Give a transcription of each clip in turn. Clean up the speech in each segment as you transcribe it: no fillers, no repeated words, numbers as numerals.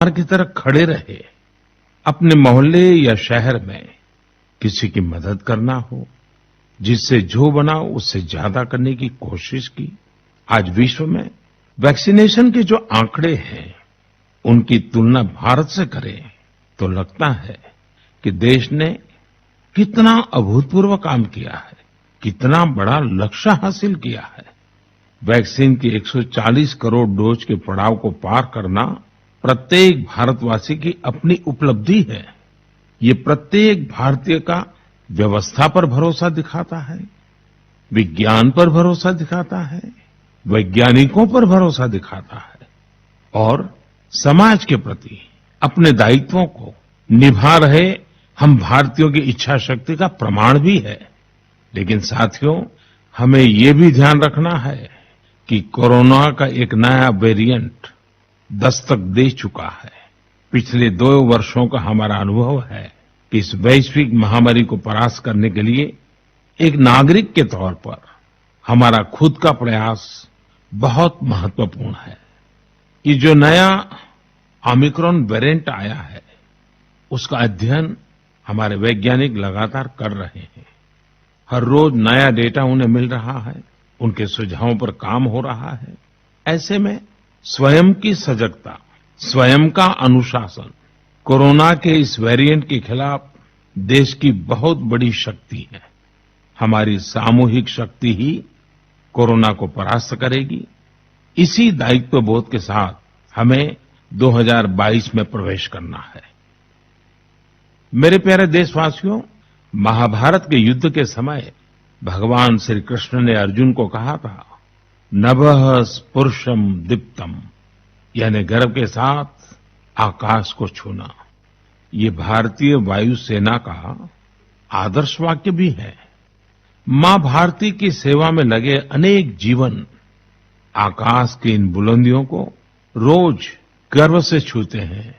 परिवार की तरह खड़े रहे, अपने मोहल्ले या शहर में किसी की मदद करना हो, जिससे जो बना उससे ज्यादा करने की कोशिश की। आज विश्व में वैक्सीनेशन के जो आंकड़े हैं, उनकी तुलना भारत से करें तो लगता है कि देश ने कितना अभूतपूर्व काम किया है, कितना बड़ा लक्ष्य हासिल किया है। वैक्सीन की 140 करोड़ डोज के पड़ाव को पार करना प्रत्येक भारतवासी की अपनी उपलब्धि है। ये प्रत्येक भारतीय का व्यवस्था पर भरोसा दिखाता है, विज्ञान पर भरोसा दिखाता है, वैज्ञानिकों पर भरोसा दिखाता है और समाज के प्रति अपने दायित्वों को निभा रहे हम भारतीयों की इच्छा शक्ति का प्रमाण भी है। लेकिन साथियों, हमें ये भी ध्यान रखना है कि कोरोना का एक नया वेरिएंट दस्तक दे चुका है। पिछले 2 वर्षों का हमारा अनुभव है कि इस वैश्विक महामारी को परास्त करने के लिए एक नागरिक के तौर पर हमारा खुद का प्रयास बहुत महत्वपूर्ण है। ये जो नया ओमिक्रॉन वेरिएंट आया है, उसका अध्ययन हमारे वैज्ञानिक लगातार कर रहे हैं। हर रोज नया डेटा उन्हें मिल रहा है, उनके सुझावों पर काम हो रहा है। ऐसे में स्वयं की सजगता, स्वयं का अनुशासन कोरोना के इस वेरिएंट के खिलाफ देश की बहुत बड़ी शक्ति है। हमारी सामूहिक शक्ति ही कोरोना को परास्त करेगी। इसी दायित्व बोध के साथ हमें 2022 में प्रवेश करना है। मेरे प्यारे देशवासियों, महाभारत के युद्ध के समय भगवान श्री कृष्ण ने अर्जुन को कहा था, नभः स्पृशम दीप्तम, यानी गर्व के साथ आकाश को छूना। ये भारतीय वायुसेना का आदर्श वाक्य भी है। मां भारती की सेवा में लगे अनेक जीवन आकाश की इन बुलंदियों को रोज गर्व से छूते हैं,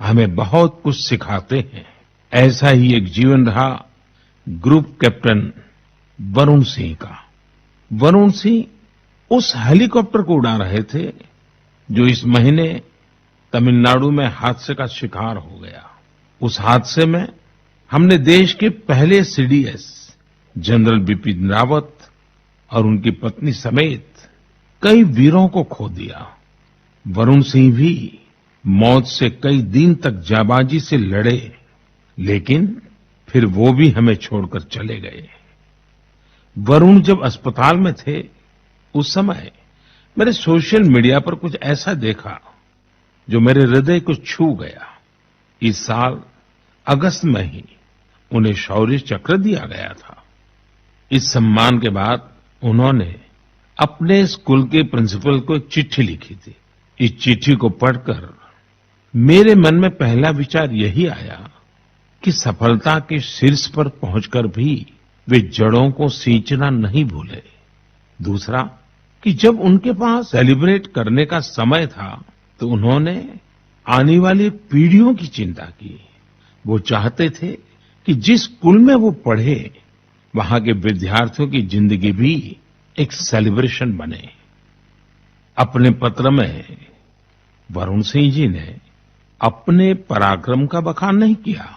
हमें बहुत कुछ सिखाते हैं। ऐसा ही एक जीवन रहा ग्रुप कैप्टन वरुण सिंह का। वरुण सिंह उस हेलीकॉप्टर को उड़ा रहे थे जो इस महीने तमिलनाडु में हादसे का शिकार हो गया। उस हादसे में हमने देश के पहले सीडीएस जनरल बिपिन रावत और उनकी पत्नी समेत कई वीरों को खो दिया। वरुण सिंह भी मौत से कई दिन तक जाबाजी से लड़े, लेकिन फिर वो भी हमें छोड़कर चले गए। वरुण जब अस्पताल में थे, उस समय मैंने सोशल मीडिया पर कुछ ऐसा देखा जो मेरे हृदय को छू गया। इस साल अगस्त में ही उन्हें शौर्य चक्र दिया गया था। इस सम्मान के बाद उन्होंने अपने स्कूल के प्रिंसिपल को एक चिट्ठी लिखी थी। इस चिट्ठी को पढ़कर मेरे मन में पहला विचार यही आया कि सफलता के शीर्ष पर पहुंचकर भी वे जड़ों को सींचना नहीं भूले। दूसरा कि जब उनके पास सेलिब्रेट करने का समय था, तो उन्होंने आने वाली पीढ़ियों की चिंता की। वो चाहते थे कि जिस स्कूल में वो पढ़े, वहां के विद्यार्थियों की जिंदगी भी एक सेलिब्रेशन बने। अपने पत्र में वरुण सिंह जी ने अपने पराक्रम का बखान नहीं किया,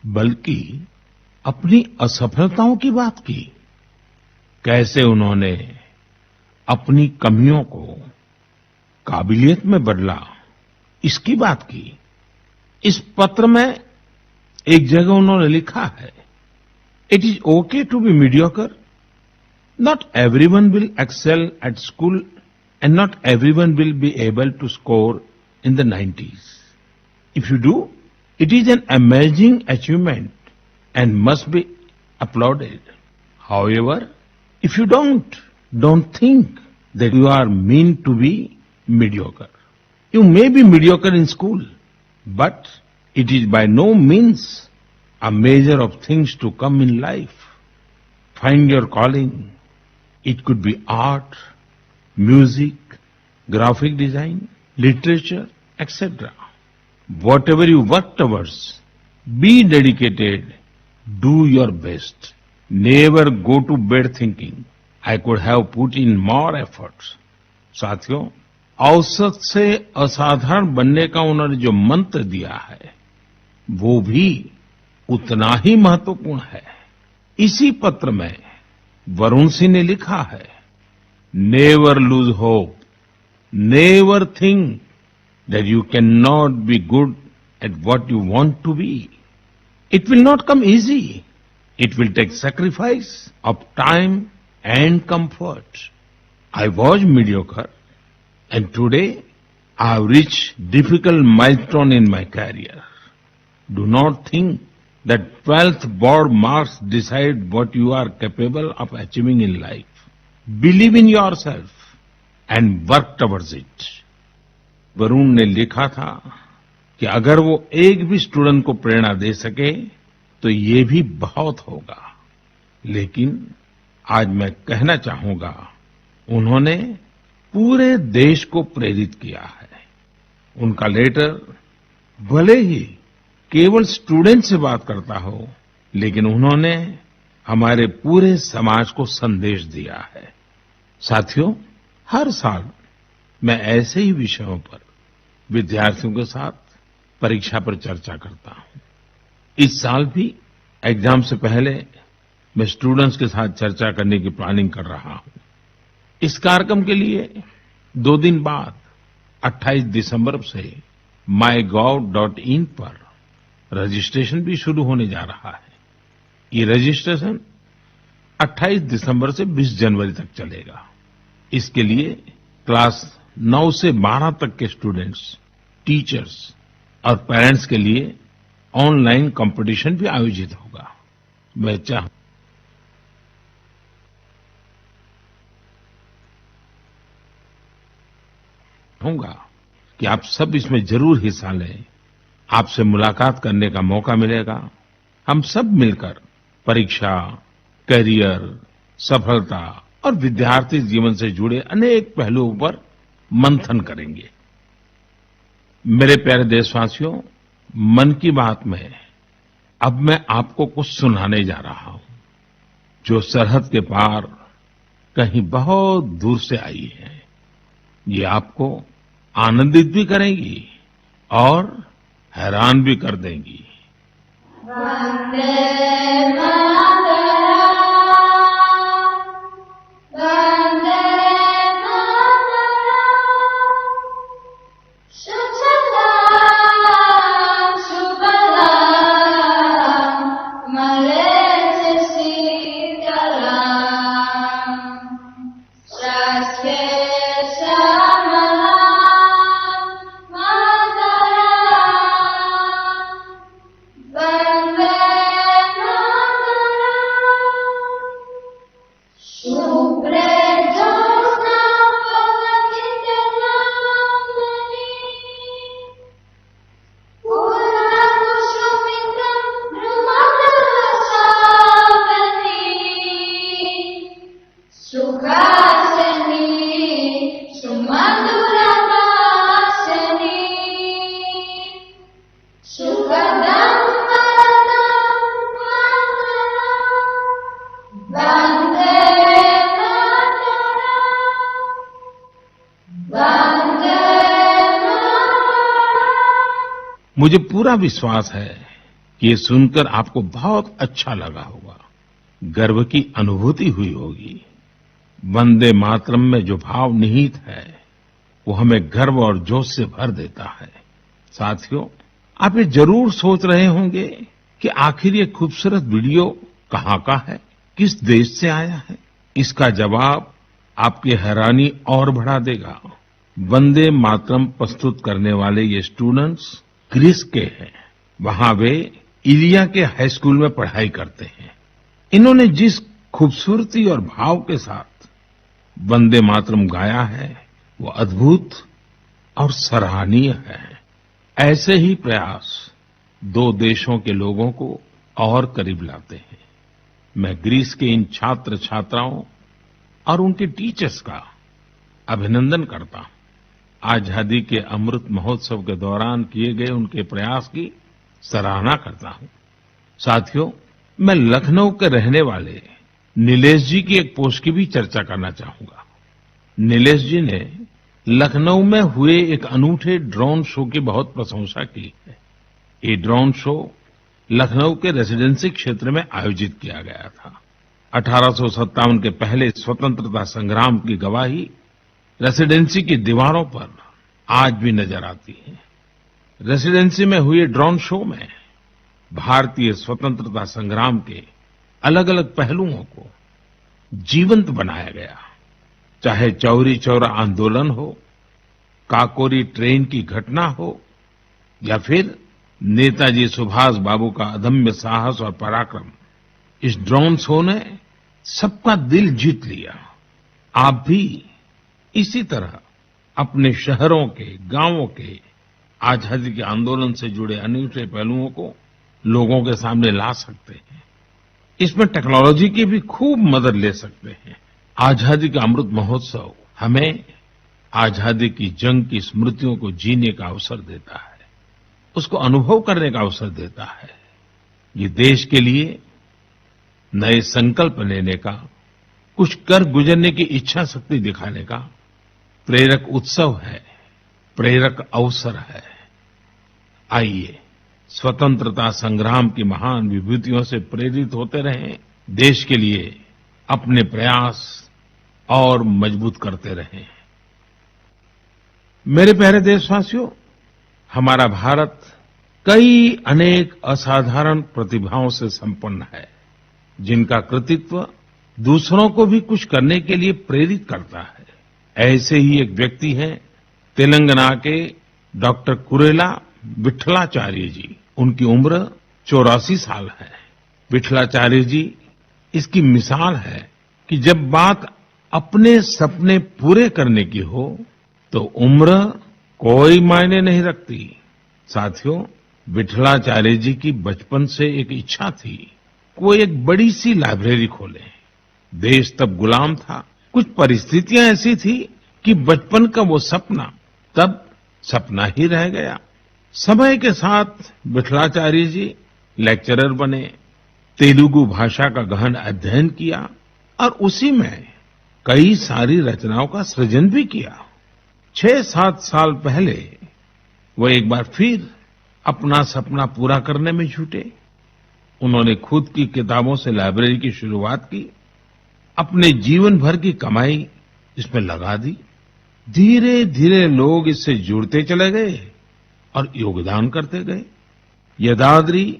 बल्कि अपनी असफलताओं की बात की। कैसे उन्होंने अपनी कमियों को काबिलियत में बदला, इसकी बात की। इस पत्र में एक जगह उन्होंने लिखा है, it is okay to be mediocre, not everyone will excel at school and not everyone will be able to score in the 90s. If you do, it is an amazing achievement and must be applauded. However, if you don't think that you are meant to be mediocre. You may be mediocre in school, but it is by no means a measure of things to come in life. Find your calling. It could be art, music, graphic design, literature, etc. Whatever you work towards, be dedicated, do your best. Never go to bed thinking, I could have put in more efforts. साथियों, औसत से असाधारण बनने का उन्होंने जो मंत्र दिया है वो भी उतना ही महत्वपूर्ण है। इसी पत्र में वरुण सिंह ने लिखा है, never lose hope, never think that you can not be good at what you want to be. It will not come easy, it will take sacrifice of time and comfort. I was mediocre and today I have reached difficult milestone in my career. Do not think that 12th board marks decide what you are capable of achieving in life. Believe in yourself and work towards it. Varun ने लिखा था कि अगर वो एक भी student को प्रेरणा दे सके तो ये भी बहुत होगा। लेकिन आज मैं कहना चाहूंगा, उन्होंने पूरे देश को प्रेरित किया है। उनका लेटर भले ही केवल स्टूडेंट से बात करता हो, लेकिन उन्होंने हमारे पूरे समाज को संदेश दिया है। साथियों, हर साल मैं ऐसे ही विषयों पर विद्यार्थियों के साथ परीक्षा पर चर्चा करता हूं। इस साल भी एग्जाम से पहले मैं स्टूडेंट्स के साथ चर्चा करने की प्लानिंग कर रहा हूं। इस कार्यक्रम के लिए 2 दिन बाद 28 दिसंबर से mygov.in पर रजिस्ट्रेशन भी शुरू होने जा रहा है। ये रजिस्ट्रेशन 28 दिसंबर से 20 जनवरी तक चलेगा। इसके लिए क्लास 9 से 12 तक के स्टूडेंट्स, टीचर्स और पेरेंट्स के लिए ऑनलाइन कंपटीशन भी आयोजित होगा। मैं चाहूंगा कि आप सब इसमें जरूर हिस्सा लें। आपसे मुलाकात करने का मौका मिलेगा। हम सब मिलकर परीक्षा, करियर, सफलता और विद्यार्थी जीवन से जुड़े अनेक पहलुओं पर मंथन करेंगे। मेरे प्यारे देशवासियों, मन की बात में अब मैं आपको कुछ सुनाने जा रहा हूं जो सरहद के पार कहीं बहुत दूर से आई है। ये आपको आनंदित भी करेंगी और हैरान भी कर देंगी। वंदे मातरम, वंदे मातरम, सुजलां सुफलां मलयजशीतलां, शाश्वते मुझे पूरा विश्वास है कि ये सुनकर आपको बहुत अच्छा लगा होगा, गर्व की अनुभूति हुई होगी। वंदे मातरम में जो भाव निहित है वो हमें गर्व और जोश से भर देता है। साथियों, आप ये जरूर सोच रहे होंगे कि आखिर ये खूबसूरत वीडियो कहाँ का है, किस देश से आया है। इसका जवाब आपकी हैरानी और बढ़ा देगा। वंदे मातरम प्रस्तुत करने वाले ये स्टूडेंट्स ग्रीस के हैं। वहां वे इलिया के हाई स्कूल में पढ़ाई करते हैं। इन्होंने जिस खूबसूरती और भाव के साथ वंदे मातरम गाया है वो अद्भुत और सराहनीय है। ऐसे ही प्रयास 2 देशों के लोगों को और करीब लाते हैं। मैं ग्रीस के इन छात्र छात्राओं और उनके टीचर्स का अभिनंदन करता हूं। आजादी के अमृत महोत्सव के दौरान किए गए उनके प्रयास की सराहना करता हूं। साथियों, मैं लखनऊ के रहने वाले नीलेश जी की एक पोस्ट की भी चर्चा करना चाहूंगा। नीलेश जी ने लखनऊ में हुए एक अनूठे ड्रोन शो की बहुत प्रशंसा की है। ये ड्रोन शो लखनऊ के रेसिडेंसी क्षेत्र में आयोजित किया गया था। 1857 के पहले स्वतंत्रता संग्राम की गवाही रेसिडेंसी की दीवारों पर आज भी नजर आती है। रेसिडेंसी में हुए ड्रोन शो में भारतीय स्वतंत्रता संग्राम के अलग अलग पहलुओं को जीवंत बनाया गया। चाहे चौरी चौरा आंदोलन हो, काकोरी ट्रेन की घटना हो या फिर नेताजी सुभाष बाबू का अदम्य साहस और पराक्रम, इस ड्रोन शो ने सबका दिल जीत लिया। आप भी इसी तरह अपने शहरों के, गांवों के आजादी के आंदोलन से जुड़े अनूठे पहलुओं को लोगों के सामने ला सकते हैं। इसमें टेक्नोलॉजी की भी खूब मदद ले सकते हैं। आजादी का अमृत महोत्सव हमें आजादी की जंग की स्मृतियों को जीने का अवसर देता है, उसको अनुभव करने का अवसर देता है। ये देश के लिए नए संकल्प लेने का, कुछ कर गुजरने की इच्छा शक्ति दिखाने का प्रेरक उत्सव है, प्रेरक अवसर है। आइए स्वतंत्रता संग्राम की महान विभूतियों से प्रेरित होते रहें, देश के लिए अपने प्रयास और मजबूत करते रहें। मेरे प्यारे देशवासियों, हमारा भारत कई अनेक असाधारण प्रतिभाओं से संपन्न है, जिनका कृतित्व दूसरों को भी कुछ करने के लिए प्रेरित करता है। ऐसे ही एक व्यक्ति हैं तेलंगाना के डॉक्टर कुरेला विट्ठलाचार्य जी। उनकी उम्र 84 साल है। विट्ठलाचार्य जी इसकी मिसाल है कि जब बात अपने सपने पूरे करने की हो तो उम्र कोई मायने नहीं रखती। साथियों, विट्ठलाचार्य जी की बचपन से एक इच्छा थी, वो एक बड़ी सी लाइब्रेरी खोले। देश तब गुलाम था, कुछ परिस्थितियां ऐसी थी कि बचपन का वो सपना तब सपना ही रह गया। समय के साथ विट्ठलाचार्य जी लेक्चरर बने, तेलुगु भाषा का गहन अध्ययन किया और उसी में कई सारी रचनाओं का सृजन भी किया। 6-7 साल पहले वो एक बार फिर अपना सपना पूरा करने में जुटे। उन्होंने खुद की किताबों से लाइब्रेरी की शुरुआत की, अपने जीवन भर की कमाई इसमें लगा दी। धीरे धीरे लोग इससे जुड़ते चले गए और योगदान करते गए। यदाद्री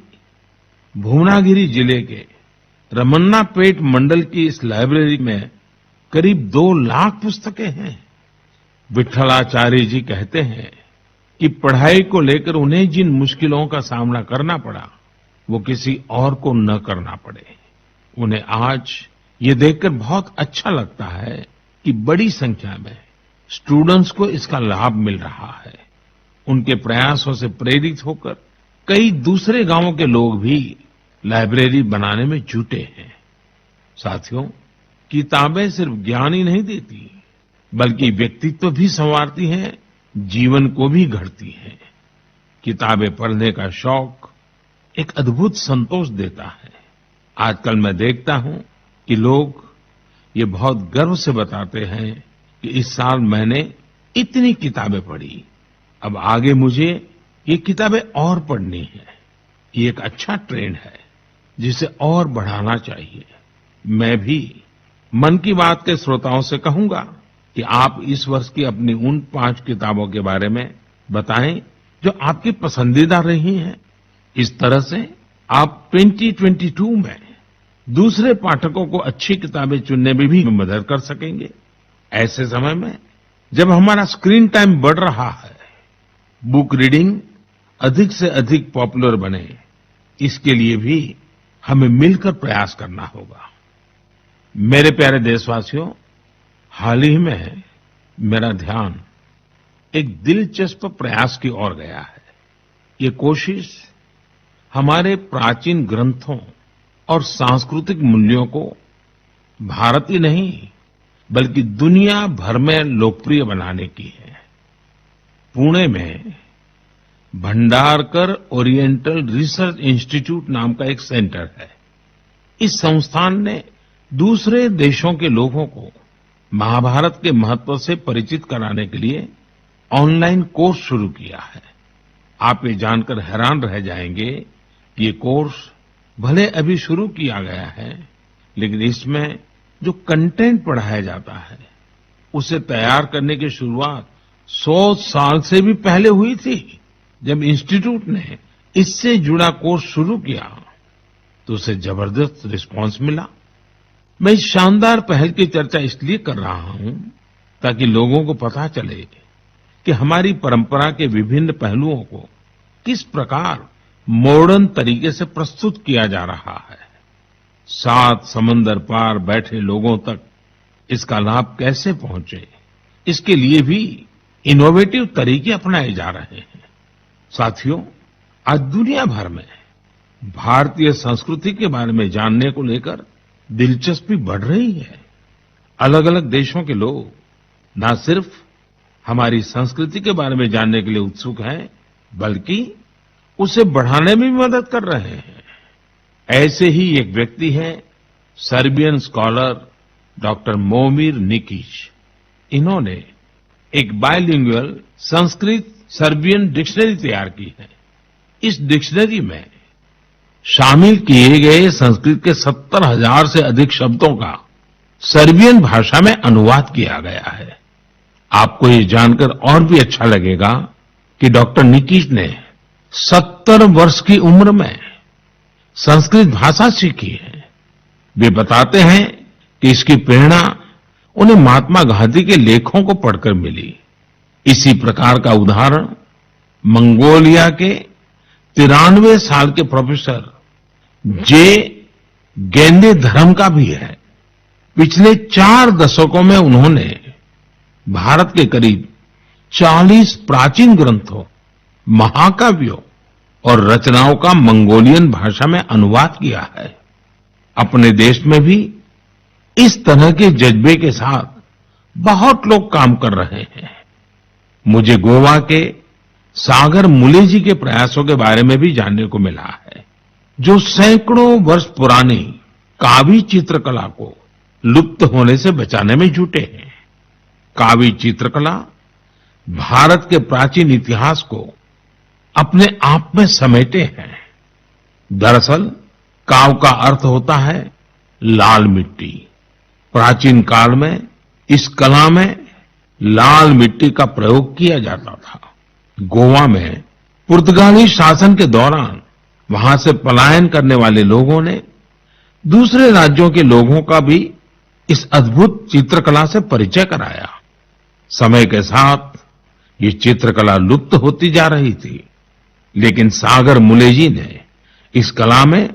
भुवनागिरी जिले के रमन्नापेट मंडल की इस लाइब्रेरी में करीब 2 लाख पुस्तकें हैं। विट्ठलाचार्य जी कहते हैं कि पढ़ाई को लेकर उन्हें जिन मुश्किलों का सामना करना पड़ा, वो किसी और को न करना पड़े। उन्हें आज ये देखकर बहुत अच्छा लगता है कि बड़ी संख्या में स्टूडेंट्स को इसका लाभ मिल रहा है। उनके प्रयासों से प्रेरित होकर कई दूसरे गांवों के लोग भी लाइब्रेरी बनाने में जुटे हैं। साथियों, किताबें सिर्फ ज्ञान ही नहीं देती, बल्कि व्यक्तित्व भी संवारती हैं, जीवन को भी गढ़ती हैं। किताबें पढ़ने का शौक एक अद्भुत संतोष देता है। आजकल मैं देखता हूं कि लोग ये बहुत गर्व से बताते हैं कि इस साल मैंने इतनी किताबें पढ़ी, अब आगे मुझे ये किताबें और पढ़नी है। ये एक अच्छा ट्रेंड है जिसे और बढ़ाना चाहिए। मैं भी मन की बात के श्रोताओं से कहूंगा कि आप इस वर्ष की अपनी उन 5 किताबों के बारे में बताएं जो आपकी पसंदीदा रही हैं। इस तरह से आप 2022 में दूसरे पाठकों को अच्छी किताबें चुनने में भी मदद कर सकेंगे। ऐसे समय में जब हमारा स्क्रीन टाइम बढ़ रहा है, बुक रीडिंग अधिक से अधिक पॉपुलर बने, इसके लिए भी हमें मिलकर प्रयास करना होगा। मेरे प्यारे देशवासियों, हाल ही में मेरा ध्यान एक दिलचस्प प्रयास की ओर गया है। ये कोशिश हमारे प्राचीन ग्रंथों और सांस्कृतिक मूल्यों को भारत ही नहीं बल्कि दुनिया भर में लोकप्रिय बनाने की है। पुणे में भंडारकर ओरिएंटल रिसर्च इंस्टीट्यूट नाम का एक सेंटर है। इस संस्थान ने दूसरे देशों के लोगों को महाभारत के महत्व से परिचित कराने के लिए ऑनलाइन कोर्स शुरू किया है। आप ये जानकर हैरान रह जाएंगे कि ये कोर्स भले अभी शुरू किया गया है, लेकिन इसमें जो कंटेंट पढ़ाया जाता है उसे तैयार करने की शुरुआत 100 साल से भी पहले हुई थी। जब इंस्टीट्यूट ने इससे जुड़ा कोर्स शुरू किया तो उसे जबरदस्त रिस्पांस मिला। मैं इस शानदार पहल की चर्चा इसलिए कर रहा हूं ताकि लोगों को पता चले कि हमारी परंपरा के विभिन्न पहलुओं को किस प्रकार मॉडर्न तरीके से प्रस्तुत किया जा रहा है। 7 समंदर पार बैठे लोगों तक इसका लाभ कैसे पहुंचे, इसके लिए भी इनोवेटिव तरीके अपनाए जा रहे हैं। साथियों, आज दुनिया भर में भारतीय संस्कृति के बारे में जानने को लेकर दिलचस्पी बढ़ रही है। अलग अलग देशों के लोग न सिर्फ हमारी संस्कृति के बारे में जानने के लिए उत्सुक हैं, बल्कि उसे बढ़ाने में भी मदद कर रहे हैं। ऐसे ही एक व्यक्ति हैं सर्बियन स्कॉलर डॉक्टर मोमिर निकिच। इन्होंने एक बाइलिंगुअल संस्कृत सर्बियन डिक्शनरी तैयार की है। इस डिक्शनरी में शामिल किए गए संस्कृत के 70,000 से अधिक शब्दों का सर्बियन भाषा में अनुवाद किया गया है। आपको ये जानकर और भी अच्छा लगेगा कि डॉक्टर निकिच ने 70 वर्ष की उम्र में संस्कृत भाषा सीखी है। वे बताते हैं कि इसकी प्रेरणा उन्हें महात्मा गांधी के लेखों को पढ़कर मिली। इसी प्रकार का उदाहरण मंगोलिया के 93 साल के प्रोफेसर जे गेंदे धर्म का भी है। पिछले 4 दशकों में उन्होंने भारत के करीब 40 प्राचीन ग्रंथों, महाकाव्यों और रचनाओं का मंगोलियन भाषा में अनुवाद किया है। अपने देश में भी इस तरह के जज्बे के साथ बहुत लोग काम कर रहे हैं। मुझे गोवा के सागर मुले जी के प्रयासों के बारे में भी जानने को मिला है, जो सैकड़ों वर्ष पुरानी कावी चित्रकला को लुप्त होने से बचाने में जुटे हैं। कावी चित्रकला भारत के प्राचीन इतिहास को अपने आप में समेटे हैं। दरअसल काव का अर्थ होता है लाल मिट्टी। प्राचीन काल में इस कला में लाल मिट्टी का प्रयोग किया जाता था। गोवा में पुर्तगाली शासन के दौरान वहां से पलायन करने वाले लोगों ने दूसरे राज्यों के लोगों का भी इस अद्भुत चित्रकला से परिचय कराया। समय के साथ ये चित्रकला लुप्त होती जा रही थी, लेकिन सागर मुले जी ने इस कला में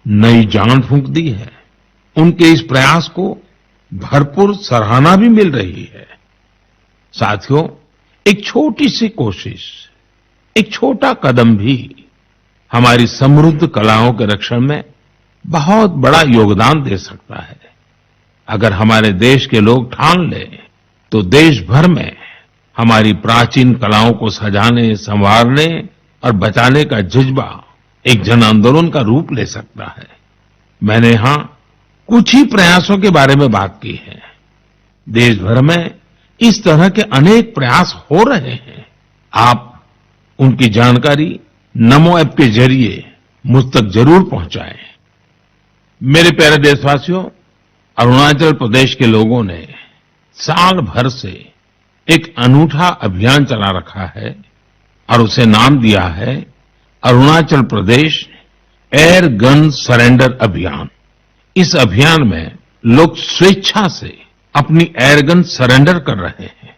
नई जान फूंक दी है। उनके इस प्रयास को भरपूर सराहना भी मिल रही है। साथियों, एक छोटी सी कोशिश, एक छोटा कदम भी हमारी समृद्ध कलाओं के रक्षण में बहुत बड़ा योगदान दे सकता है। अगर हमारे देश के लोग ठान लें तो देश भर में हमारी प्राचीन कलाओं को सजाने, संवारने और बचाने का जज्बा एक जन आंदोलन का रूप ले सकता है। मैंने यहां कुछ ही प्रयासों के बारे में बात की है। देश भर में इस तरह के अनेक प्रयास हो रहे हैं। आप उनकी जानकारी नमो ऐप के जरिए मुझ तक जरूर पहुंचाएं। मेरे प्यारे देशवासियों, अरुणाचल प्रदेश के लोगों ने साल भर से एक अनूठा अभियान चला रखा है और उसे नाम दिया है Arunachal Pradesh air gun surrender अभियान। इस अभियान में लोग स्वेच्छा से अपनी एयरगन सरेंडर कर रहे हैं।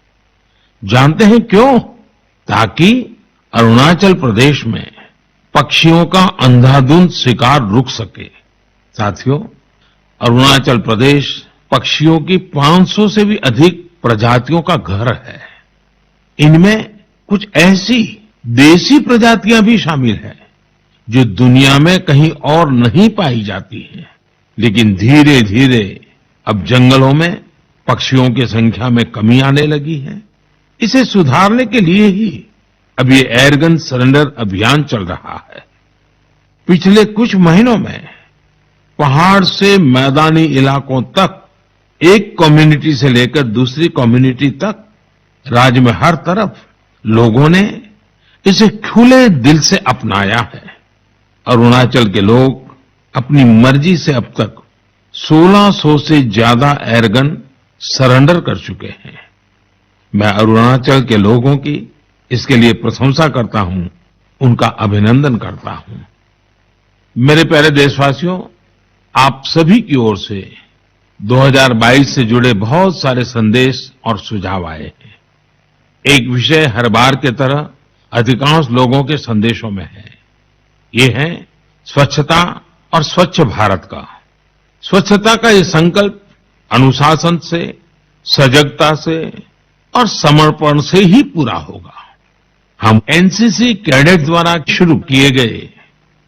जानते हैं क्यों? ताकि अरुणाचल प्रदेश में पक्षियों का अंधाधुंध शिकार रुक सके। साथियों, अरुणाचल प्रदेश पक्षियों की 500 से भी अधिक प्रजातियों का घर है। इनमें कुछ ऐसी देसी प्रजातियां भी शामिल हैं जो दुनिया में कहीं और नहीं पाई जाती हैं। लेकिन धीरे धीरे अब जंगलों में पक्षियों की संख्या में कमी आने लगी है। इसे सुधारने के लिए ही अब ये एयरगन सरेंडर अभियान चल रहा है। पिछले कुछ महीनों में पहाड़ से मैदानी इलाकों तक एक कम्युनिटी से लेकर दूसरी कम्युनिटी तक राज्य में हर तरफ लोगों ने इसे खुले दिल से अपनाया है। अरुणाचल के लोग अपनी मर्जी से अब तक 1600 से ज्यादा एयरगन सरेंडर कर चुके हैं। मैं अरुणाचल के लोगों की इसके लिए प्रशंसा करता हूं, उनका अभिनंदन करता हूं। मेरे प्यारे देशवासियों, आप सभी की ओर से 2022 से जुड़े बहुत सारे संदेश और सुझाव आए हैं। एक विषय हर बार की तरह अधिकांश लोगों के संदेशों में है। ये है स्वच्छता और स्वच्छ भारत का। स्वच्छता का ये संकल्प अनुशासन से, सजगता से और समर्पण से ही पूरा होगा। हम एनसीसी कैडेट द्वारा शुरू किए गए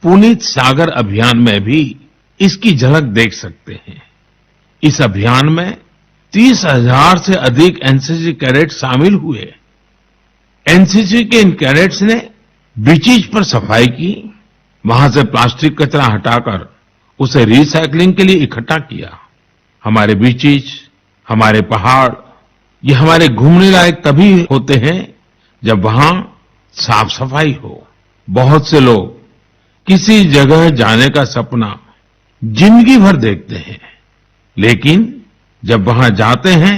पुनीत सागर अभियान में भी इसकी झलक देख सकते हैं। इस अभियान में 30,000 से अधिक एनसीसी कैडेट शामिल हुए। एनसीसी के इन कैडेट्स ने बीचेज पर सफाई की, वहां से प्लास्टिक कचरा हटाकर उसे रिसाइकलिंग के लिए इकट्ठा किया। हमारे बीचेज, हमारे पहाड़, ये हमारे घूमने लायक तभी होते हैं जब वहां साफ सफाई हो। बहुत से लोग किसी जगह जाने का सपना जिंदगी भर देखते हैं, लेकिन जब वहां जाते हैं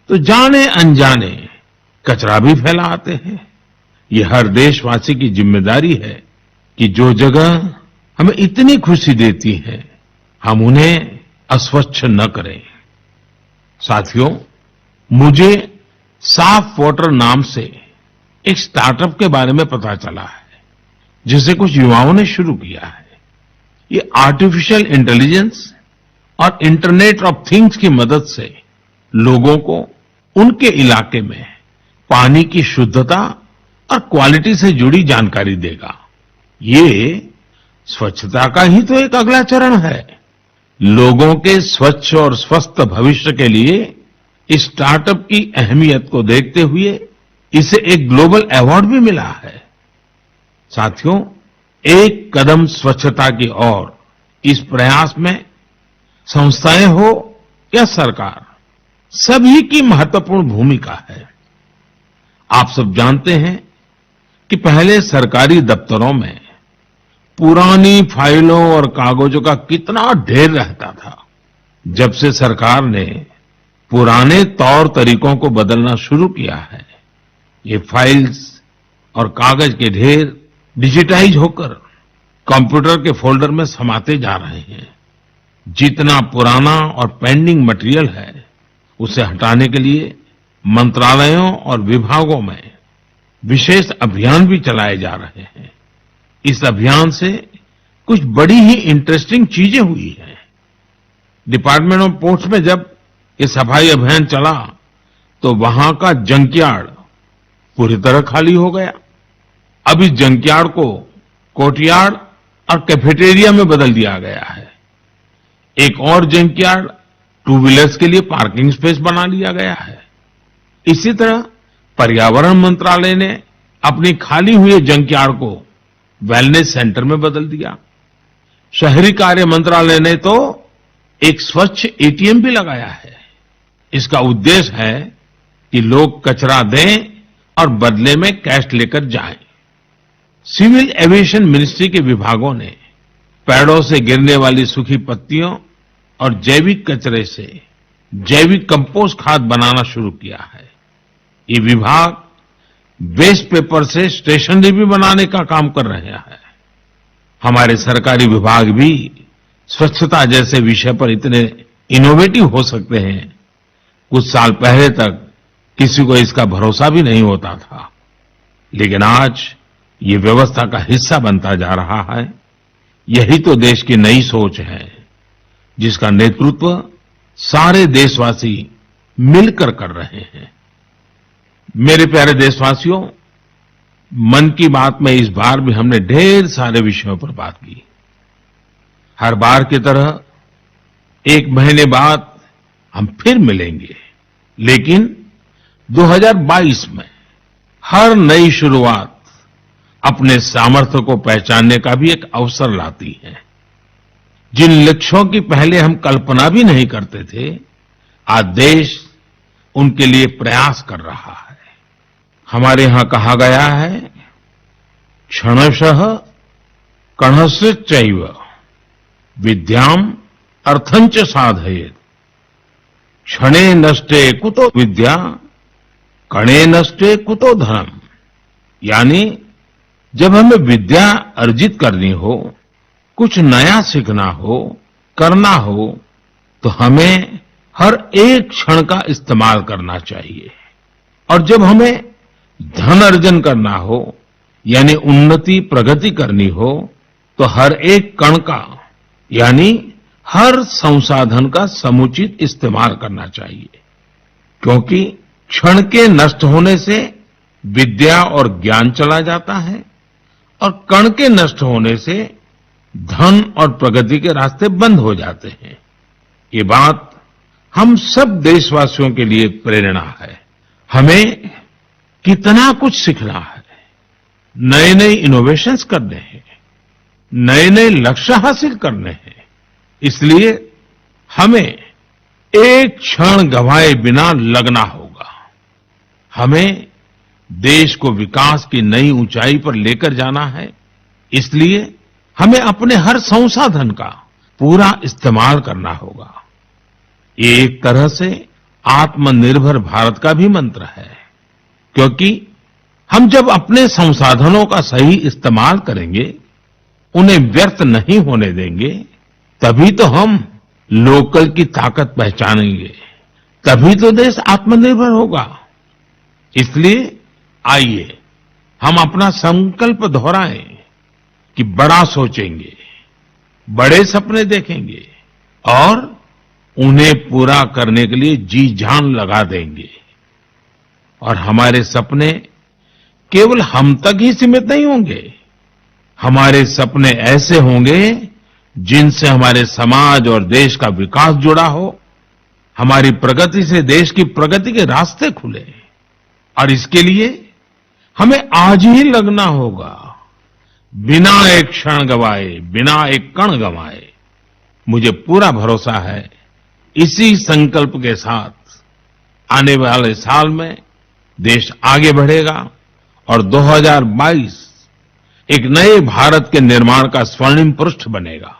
तो जाने अनजाने कचरा भी फैला आते हैं। ये हर देशवासी की जिम्मेदारी है कि जो जगह हमें इतनी खुशी देती है, हम उन्हें अस्वच्छ न करें। साथियों, मुझे साफ वाटर नाम से एक स्टार्टअप के बारे में पता चला है, जिसे कुछ युवाओं ने शुरू किया है। ये आर्टिफिशियल इंटेलिजेंस और इंटरनेट ऑफ थिंग्स की मदद से लोगों को उनके इलाके में पानी की शुद्धता और क्वालिटी से जुड़ी जानकारी देगा। ये स्वच्छता का ही तो एक अगला चरण है। लोगों के स्वच्छ और स्वस्थ भविष्य के लिए इस स्टार्टअप की अहमियत को देखते हुए इसे एक ग्लोबल अवार्ड भी मिला है। साथियों, एक कदम स्वच्छता की ओर इस प्रयास में संस्थाएं हो या सरकार, सभी की महत्वपूर्ण भूमिका है। आप सब जानते हैं कि पहले सरकारी दफ्तरों में पुरानी फाइलों और कागजों का कितना ढेर रहता था। जब से सरकार ने पुराने तौर तरीकों को बदलना शुरू किया है, ये फाइल्स और कागज के ढेर डिजिटाइज होकर कंप्यूटर के फोल्डर में समाते जा रहे हैं। जितना पुराना और पेंडिंग मटेरियल है, उसे हटाने के लिए मंत्रालयों और विभागों में विशेष अभियान भी चलाए जा रहे हैं। इस अभियान से कुछ बड़ी ही इंटरेस्टिंग चीजें हुई हैं। डिपार्टमेंट ऑफ पोस्ट्स में जब ये सफाई अभियान चला तो वहां का जंकयार्ड पूरी तरह खाली हो गया। अब इस जंकयार्ड को कोर्टयार्ड और कैफेटेरिया में बदल दिया गया है। एक और जंकयार्ड टू व्हीलर्स के लिए पार्किंग स्पेस बना लिया गया है। इसी तरह पर्यावरण मंत्रालय ने अपनी खाली हुए जंकयार्ड को वेलनेस सेंटर में बदल दिया। शहरी कार्य मंत्रालय ने तो एक स्वच्छ एटीएम भी लगाया है। इसका उद्देश्य है कि लोग कचरा दें और बदले में कैश लेकर जाएं। सिविल एविएशन मिनिस्ट्री के विभागों ने पेड़ों से गिरने वाली सूखी पत्तियों और जैविक कचरे से जैविक कंपोस्ट खाद बनाना शुरू किया है। ये विभाग वेस्ट पेपर से स्टेशनरी भी बनाने का काम कर रहे हैं। हमारे सरकारी विभाग भी स्वच्छता जैसे विषय पर इतने इनोवेटिव हो सकते हैं। कुछ साल पहले तक किसी को इसका भरोसा भी नहीं होता था, लेकिन आज ये व्यवस्था का हिस्सा बनता जा रहा है। यही तो देश की नई सोच है, जिसका नेतृत्व सारे देशवासी मिलकर कर रहे हैं। मेरे प्यारे देशवासियों, मन की बात में इस बार भी हमने ढेर सारे विषयों पर बात की। हर बार की तरह एक महीने बाद हम फिर मिलेंगे, लेकिन 2022 में हर नई शुरुआत अपने सामर्थ्य को पहचानने का भी एक अवसर लाती है। जिन लक्ष्यों की पहले हम कल्पना भी नहीं करते थे, आज देश उनके लिए प्रयास कर रहा है। हमारे यहां कहा गया है, क्षणशः कणस्य चैव विद्याम अर्थंच साधयेत्। क्षणे नष्टे कुतो विद्या, कणे नष्टे कुतो धनम। यानी जब हमें विद्या अर्जित करनी हो, कुछ नया सीखना हो, करना हो, तो हमें हर एक क्षण का इस्तेमाल करना चाहिए। और जब हमें धन अर्जन करना हो, यानी उन्नति प्रगति करनी हो, तो हर एक कण का यानी हर संसाधन का समुचित इस्तेमाल करना चाहिए। क्योंकि क्षण के नष्ट होने से विद्या और ज्ञान चला जाता है, और कण के नष्ट होने से धन और प्रगति के रास्ते बंद हो जाते हैं। ये बात हम सब देशवासियों के लिए प्रेरणा है। हमें कितना कुछ सीखना है, नए नए इनोवेशंस करने हैं, नए नए लक्ष्य हासिल करने हैं। इसलिए हमें एक क्षण गंवाए बिना लगना होगा। हमें देश को विकास की नई ऊंचाई पर लेकर जाना है। इसलिए हमें अपने हर संसाधन का पूरा इस्तेमाल करना होगा। ये एक तरह से आत्मनिर्भर भारत का भी मंत्र है, क्योंकि हम जब अपने संसाधनों का सही इस्तेमाल करेंगे, उन्हें व्यर्थ नहीं होने देंगे, तभी तो हम लोकल की ताकत पहचानेंगे, तभी तो देश आत्मनिर्भर होगा। इसलिए आइए हम अपना संकल्प दोहराएं कि बड़ा सोचेंगे, बड़े सपने देखेंगे और उन्हें पूरा करने के लिए जी जान लगा देंगे। और हमारे सपने केवल हम तक ही सीमित नहीं होंगे। हमारे सपने ऐसे होंगे जिनसे हमारे समाज और देश का विकास जुड़ा हो, हमारी प्रगति से देश की प्रगति के रास्ते खुले। और इसके लिए हमें आज ही लगना होगा, बिना एक क्षण गवाए, बिना एक कण गवाए। मुझे पूरा भरोसा है, इसी संकल्प के साथ आने वाले साल में देश आगे बढ़ेगा और 2022 एक नए भारत के निर्माण का स्वर्णिम पृष्ठ बनेगा।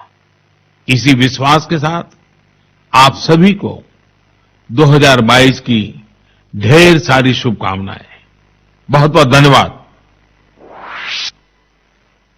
इसी विश्वास के साथ आप सभी को 2022 की ढेर सारी शुभकामनाएं। बहुत बहुत धन्यवाद।